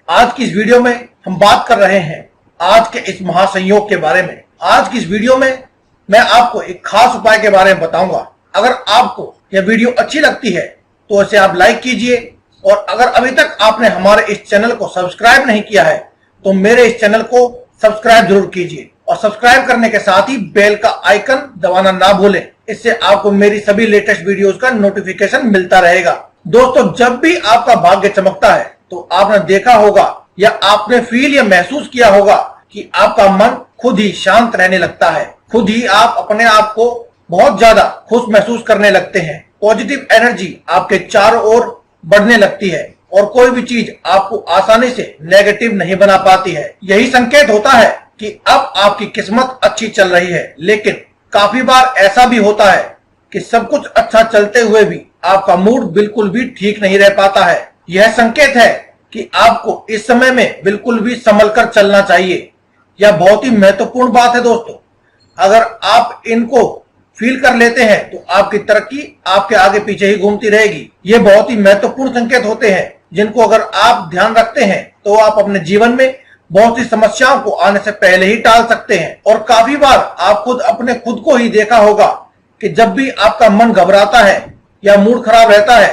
आज की इस वीडियो में हम बात कर रहे हैं आज के इस महासंयोग के बारे में। आज की इस वीडियो में मैं आपको एक खास उपाय के बारे में बताऊंगा। अगर आपको यह वीडियो अच्छी लगती है तो इसे आप लाइक कीजिए, और अगर अभी तक आपने हमारे इस चैनल को सब्सक्राइब नहीं किया है तो मेरे इस चैनल को सब्सक्राइब जरूर कीजिए, और सब्सक्राइब करने के साथ ही बेल का आइकन दबाना ना भूलें। इससे आपको मेरी सभी लेटेस्ट वीडियोस का नोटिफिकेशन मिलता रहेगा। दोस्तों, जब भी आपका भाग्य चमकता है तो आपने देखा होगा या आपने फील या महसूस किया होगा कि आपका मन खुद ही शांत रहने लगता है। खुद ही आप अपने आप को बहुत ज्यादा खुश महसूस करने लगते हैं। पॉजिटिव एनर्जी आपके चारों ओर बढ़ने लगती है और कोई भी चीज आपको आसानी से नेगेटिव नहीं बना पाती है। यही संकेत होता है कि अब आपकी किस्मत अच्छी चल रही है। लेकिन काफी बार ऐसा भी होता है कि सब कुछ अच्छा चलते हुए भी आपका मूड बिल्कुल भी ठीक नहीं रह पाता है। यह संकेत है कि आपको इस समय में बिल्कुल भी संभल कर चलना चाहिए। यह बहुत ही महत्वपूर्ण बात है दोस्तों। अगर आप इनको फील कर लेते हैं तो आपकी तरक्की आपके आगे पीछे ही घूमती रहेगी। ये बहुत ही महत्वपूर्ण संकेत होते हैं जिनको अगर आप ध्यान रखते हैं तो आप अपने जीवन में बहुत सी समस्याओं को आने से पहले ही टाल सकते हैं। और काफी बार आप खुद को ही देखा होगा कि जब भी आपका मन घबराता है या मूड खराब रहता है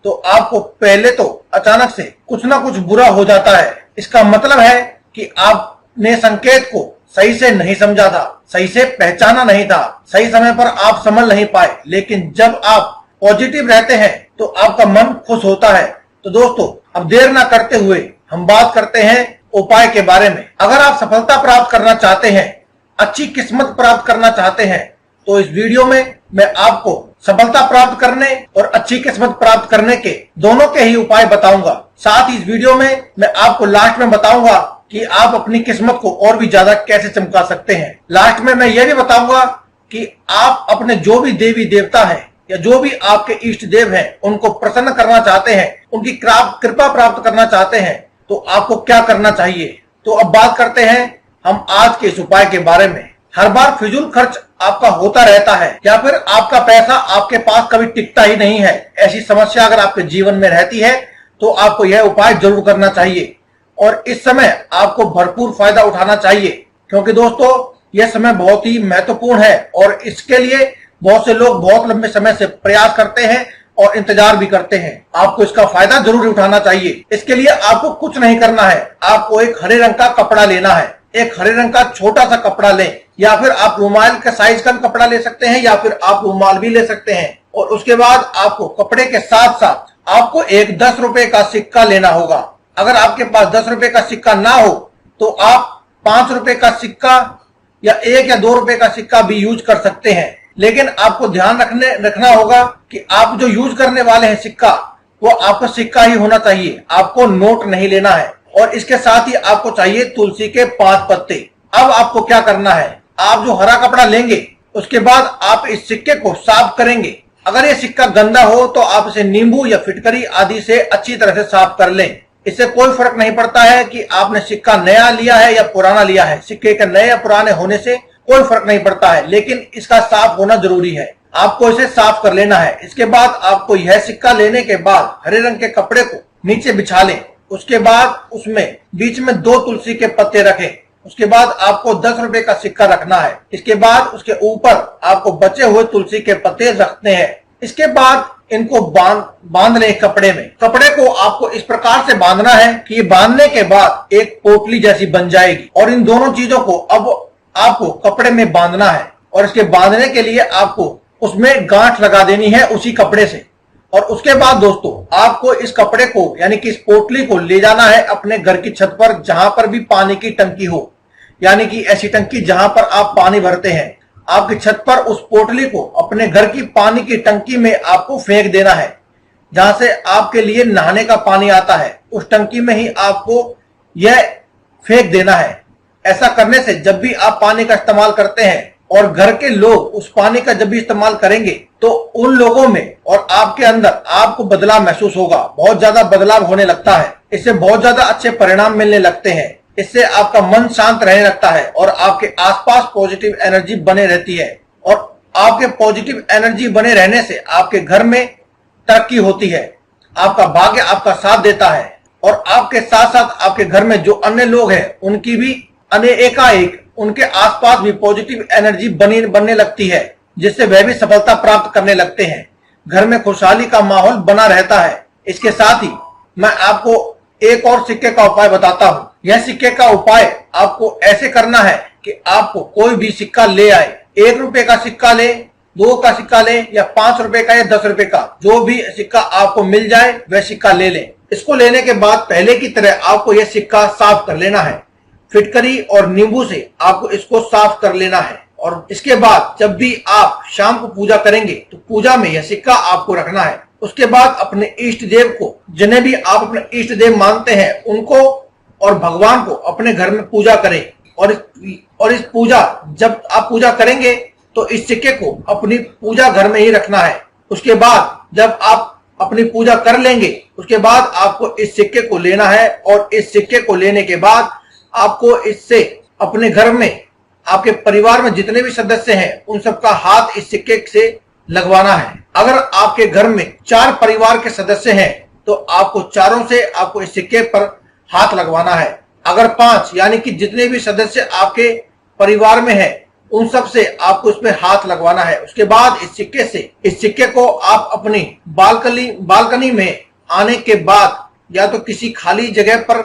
तो आपको पहले तो अचानक से कुछ ना कुछ बुरा हो जाता है। इसका मतलब है कि आपने संकेत को सही से नहीं समझा था, सही से पहचाना नहीं था, सही समय पर आप संभल नहीं पाए। लेकिन जब आप पॉजिटिव रहते हैं तो आपका मन खुश होता है। तो दोस्तों, अब देर ना करते हुए हम बात करते हैं उपाय के बारे में। अगर आप सफलता प्राप्त करना चाहते हैं, अच्छी किस्मत प्राप्त करना चाहते हैं, तो इस वीडियो में मैं आपको सफलता प्राप्त करने और अच्छी किस्मत प्राप्त करने के दोनों के ही उपाय बताऊंगा। साथ ही इस वीडियो में मैं आपको लास्ट में बताऊंगा कि आप अपनी किस्मत को और भी ज्यादा कैसे चमका सकते हैं। लास्ट में मैं यह भी बताऊंगा कि आप अपने जो भी देवी देवता हैं या जो भी आपके इष्ट देव हैं उनको प्रसन्न करना चाहते हैं, उनकी कृपा प्राप्त करना चाहते हैं, तो आपको क्या करना चाहिए। तो अब बात करते हैं हम आज के इस उपाय के बारे में। हर बार फिजूल खर्च आपका होता रहता है या फिर आपका पैसा आपके पास कभी टिकता ही नहीं है। ऐसी समस्या अगर आपके जीवन में रहती है तो आपको यह उपाय जरूर करना चाहिए, और इस समय आपको भरपूर फायदा उठाना चाहिए, क्योंकि दोस्तों यह समय बहुत ही महत्वपूर्ण है और इसके लिए बहुत से लोग बहुत लंबे समय से प्रयास करते हैं और इंतजार भी करते हैं। आपको इसका फायदा जरूर उठाना चाहिए। इसके लिए आपको कुछ नहीं करना है। आपको एक हरे रंग का कपड़ा लेना है। एक हरे रंग का छोटा सा कपड़ा लें, या फिर आप रुमाल का साइज का कपड़ा ले सकते हैं, या फिर आप रुमाल भी ले सकते हैं। और उसके बाद आपको कपड़े के साथ साथ आपको एक 10 रुपए का सिक्का लेना होगा। अगर आपके पास 10 रुपए का सिक्का ना हो तो आप 5 रुपए का सिक्का या 1 या 2 रुपए का सिक्का भी यूज कर सकते हैं। लेकिन आपको ध्यान रखना होगा कि आप जो यूज करने वाले हैं सिक्का, वो आपका सिक्का ही होना चाहिए। आपको नोट नहीं लेना है। और इसके साथ ही आपको चाहिए तुलसी के 5 पत्ते। अब आपको क्या करना है, आप जो हरा कपड़ा लेंगे उसके बाद आप इस सिक्के को साफ करेंगे। अगर ये सिक्का गंदा हो तो आप इसे नींबू या फिटकरी आदि से अच्छी तरह से साफ कर लें। इससे कोई फर्क नहीं पड़ता है कि आपने सिक्का नया लिया है या पुराना लिया है। सिक्के के नए या पुराने होने से कोई फर्क नहीं पड़ता है, लेकिन इसका साफ होना जरूरी है। आपको इसे साफ कर लेना है। इसके बाद आपको यह सिक्का लेने के बाद हरे रंग के कपड़े को नीचे बिछा लें। उसके बाद उसमें बीच में 2 तुलसी के पत्ते रखें। उसके बाद आपको 10 रुपए का सिक्का रखना है। इसके बाद उसके ऊपर आपको बचे हुए तुलसी के पत्ते रखने हैं। इसके बाद इनको बांध लें कपड़े में। कपड़े को आपको इस प्रकार से बांधना है कि ये बांधने के बाद एक पोटली जैसी बन जाएगी। और इन दोनों चीजों को अब आपको कपड़े में बांधना है, और इसके बांधने के लिए आपको उसमें गांठ लगा देनी है उसी कपड़े से। और उसके बाद दोस्तों आपको इस कपड़े को यानी कि इस पोटली को ले जाना है अपने घर की छत पर, जहां पर भी पानी की टंकी हो, यानी कि ऐसी टंकी जहां पर आप पानी भरते हैं। आपकी छत पर उस पोटली को अपने घर की पानी की टंकी में आपको फेंक देना है, जहां से आपके लिए नहाने का पानी आता है। उस टंकी में ही आपको यह फेंक देना है। ऐसा करने से जब भी आप पानी का इस्तेमाल करते हैं और घर के लोग उस पानी का जब भी इस्तेमाल करेंगे तो उन लोगों में और आपके अंदर आपको बदलाव महसूस होगा। बहुत ज्यादा बदलाव होने लगता है। इससे बहुत ज्यादा अच्छे परिणाम मिलने लगते हैं। इससे आपका मन शांत रहने लगता है और आपके आसपास पॉजिटिव एनर्जी बने रहती है। और आपके पॉजिटिव एनर्जी बने रहने से आपके घर में तरक्की होती है। आपका भाग्य आपका साथ देता है। और आपके साथ साथ आपके घर में जो अन्य लोग हैं उनकी भी एकाएक उनके आसपास भी पॉजिटिव एनर्जी बनने लगती है, जिससे वह भी सफलता प्राप्त करने लगते हैं। घर में खुशहाली का माहौल बना रहता है। इसके साथ ही मैं आपको एक और सिक्के का उपाय बताता हूँ। यह सिक्के का उपाय आपको ऐसे करना है कि आपको कोई भी सिक्का ले आए, 1 रुपए का सिक्का ले, 2 का सिक्का ले या 5 रुपए का या 10 रुपए का, जो भी सिक्का आपको मिल जाए वह सिक्का ले लें। इसको लेने के बाद पहले की तरह आपको यह सिक्का साफ कर लेना है। फिटकरी और नींबू से आपको इसको साफ कर लेना है और इसके बाद जब भी आप शाम को पूजा करेंगे तो पूजा में यह सिक्का आपको रखना है। उसके बाद अपने इष्ट देव को, जिन्हें भी आप अपने इष्ट देव मानते हैं, उनको और भगवान को अपने घर में पूजा करें और इस पूजा जब आप पूजा करेंगे तो इस सिक्के को अपनी पूजा घर में ही रखना है। उसके बाद जब आप अपनी पूजा कर लेंगे उसके बाद आपको इस सिक्के को लेना है और इस सिक्के को लेने के बाद आपको इससे अपने घर में आपके परिवार में जितने भी सदस्य हैं उन सबका हाथ इस सिक्के से लगवाना है। अगर आपके घर में 4 परिवार के सदस्य हैं तो आपको चारों से आपको इस सिक्के पर हाथ लगवाना है। अगर 5 यानी कि जितने भी सदस्य आपके परिवार में हैं उन सब से आपको इस पे हाथ लगवाना है। उसके बाद इस सिक्के को आप अपनी बालकनी में आने के बाद या तो किसी खाली जगह पर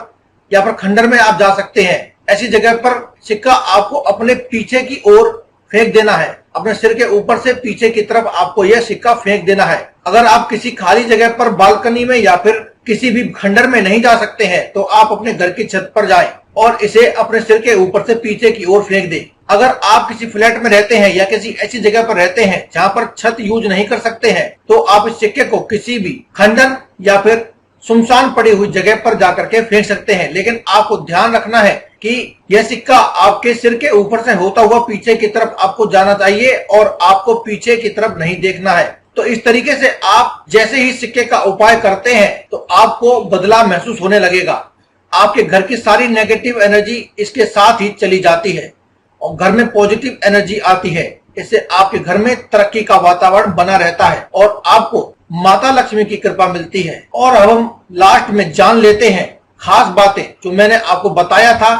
या फिर खंडर में आप जा सकते हैं। ऐसी जगह पर सिक्का आपको अपने पीछे की ओर फेंक देना है। अपने सिर के ऊपर से पीछे की तरफ आपको यह सिक्का फेंक देना है। अगर आप किसी खाली जगह पर बालकनी में या फिर किसी भी खंडर में नहीं जा सकते हैं तो आप अपने घर की छत पर जाएं और इसे अपने सिर के ऊपर से पीछे की ओर फेंक दें। अगर आप किसी फ्लैट में रहते हैं या किसी ऐसी जगह पर रहते हैं जहां पर छत यूज नहीं कर सकते हैं तो आप इस सिक्के को किसी भी खंडर या फिर सुनसान पड़ी हुई जगह पर जाकर के फेंक सकते हैं। लेकिन आपको ध्यान रखना है कि यह सिक्का आपके सिर के ऊपर से होता हुआ पीछे की तरफ आपको जाना चाहिए और आपको पीछे की तरफ नहीं देखना है। तो इस तरीके से आप जैसे ही सिक्के का उपाय करते हैं तो आपको बदलाव महसूस होने लगेगा। आपके घर की सारी नेगेटिव एनर्जी इसके साथ ही चली जाती है और घर में पॉजिटिव एनर्जी आती है। इससे आपके घर में तरक्की का वातावरण बना रहता है और आपको माता लक्ष्मी की कृपा मिलती है। और अब हम लास्ट में जान लेते हैं खास बातें जो मैंने आपको बताया था।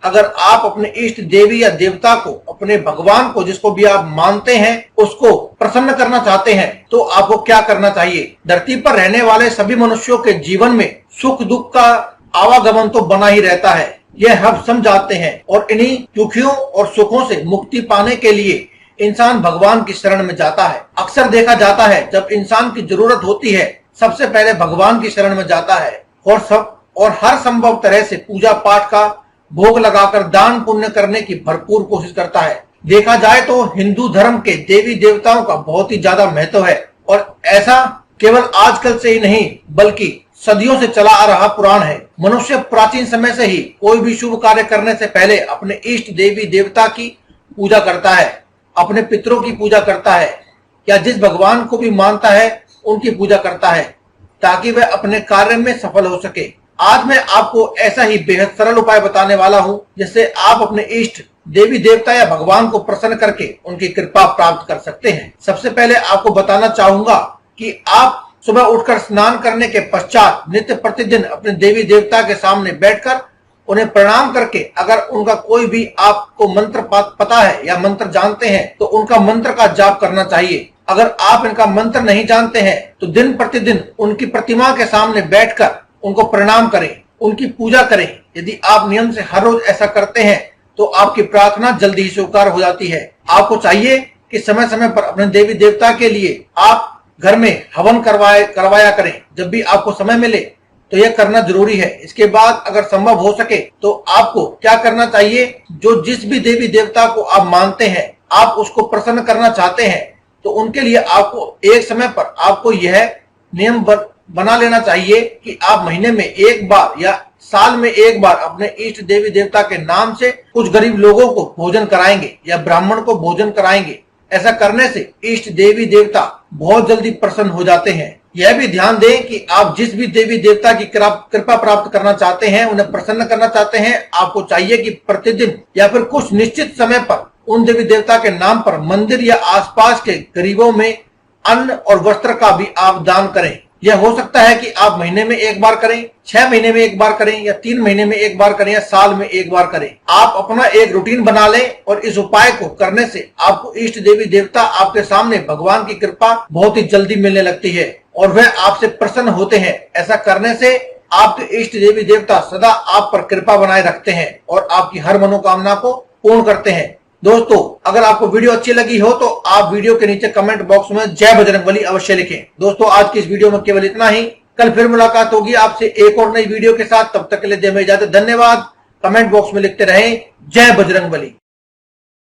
अगर आप अपने इष्ट देवी या देवता को, अपने भगवान को, जिसको भी आप मानते हैं, उसको प्रसन्न करना चाहते हैं तो आपको क्या करना चाहिए। धरती पर रहने वाले सभी मनुष्यों के जीवन में सुख दुख का आवागमन तो बना ही रहता है, यह हम समझाते हैं और इन्हीं दुखियों और सुखों से मुक्ति पाने के लिए इंसान भगवान की शरण में जाता है। अक्सर देखा जाता है जब इंसान की जरूरत होती है सबसे पहले भगवान की शरण में जाता है और हर संभव तरह से पूजा पाठ का भोग लगाकर दान पुण्य करने की भरपूर कोशिश करता है। देखा जाए तो हिंदू धर्म के देवी देवताओं का बहुत ही ज्यादा महत्व है और ऐसा केवल आजकल से ही नहीं बल्कि सदियों से चला आ रहा पुराण है। मनुष्य प्राचीन समय से ही कोई भी शुभ कार्य करने से पहले अपने इष्ट देवी देवता की पूजा करता है, अपने पितरों की पूजा करता है या जिस भगवान को भी मानता है उनकी पूजा करता है ताकि वह अपने कार्य में सफल हो सके। आज मैं आपको ऐसा ही बेहद सरल उपाय बताने वाला हूं जिससे आप अपने इष्ट देवी देवता या भगवान को प्रसन्न करके उनकी कृपा प्राप्त कर सकते हैं। सबसे पहले आपको बताना चाहूंगा कि आप सुबह उठकर स्नान करने के पश्चात नित्य प्रतिदिन अपने देवी देवता के सामने बैठकर उन्हें प्रणाम करके अगर उनका कोई भी आपको मंत्र पता है या मंत्र जानते हैं तो उनका मंत्र का जाप करना चाहिए। अगर आप इनका मंत्र नहीं जानते हैं तो दिन प्रतिदिन उनकी प्रतिमा के सामने बैठकर उनको प्रणाम करें, उनकी पूजा करें। यदि आप नियम से हर रोज ऐसा करते हैं तो आपकी प्रार्थना जल्दी ही स्वीकार हो जाती है। आपको चाहिए कि समय समय पर अपने देवी देवता के लिए आप घर में हवन करवाया करें। जब भी आपको समय मिले तो यह करना जरूरी है। इसके बाद अगर संभव हो सके तो आपको क्या करना चाहिए, जो जिस भी देवी देवता को आप मानते हैं आप उसको प्रसन्न करना चाहते हैं तो उनके लिए आपको एक समय पर आपको यह नियम बना लेना चाहिए कि आप महीने में एक बार या साल में एक बार अपने इष्ट देवी देवता के नाम से कुछ गरीब लोगों को भोजन कराएंगे या ब्राह्मण को भोजन कराएंगे। ऐसा करने से इष्ट देवी देवता बहुत जल्दी प्रसन्न हो जाते हैं। यह भी ध्यान दें कि आप जिस भी देवी देवता की कृपा प्राप्त करना चाहते हैं, उन्हें प्रसन्न करना चाहते हैं, आपको चाहिए कि प्रतिदिन या फिर कुछ निश्चित समय पर उन देवी देवता के नाम पर मंदिर या आसपास के गरीबों में अन्न और वस्त्र का भी आप दान करें। यह हो सकता है कि आप महीने में एक बार करें, 6 महीने में एक बार करें, या 3 महीने में एक बार करें, या साल में एक बार करें। आप अपना एक रूटीन बना लें और इस उपाय को करने से आपको इष्ट देवी देवता आपके सामने भगवान की कृपा बहुत ही जल्दी मिलने लगती है और वह आपसे प्रसन्न होते हैं। ऐसा करने से आपके इष्ट देवी देवता सदा आप पर कृपा बनाए रखते हैं और आपकी हर मनोकामना को पूर्ण करते हैं। दोस्तों, अगर आपको वीडियो अच्छी लगी हो तो आप वीडियो के नीचे कमेंट बॉक्स में जय बजरंगबली अवश्य लिखें। दोस्तों, आज की इस वीडियो में केवल इतना ही। कल फिर मुलाकात होगी आपसे एक और नई वीडियो के साथ। तब तक के लिए दे इजाजत। धन्यवाद। कमेंट बॉक्स में लिखते रहें जय बजरंगबली।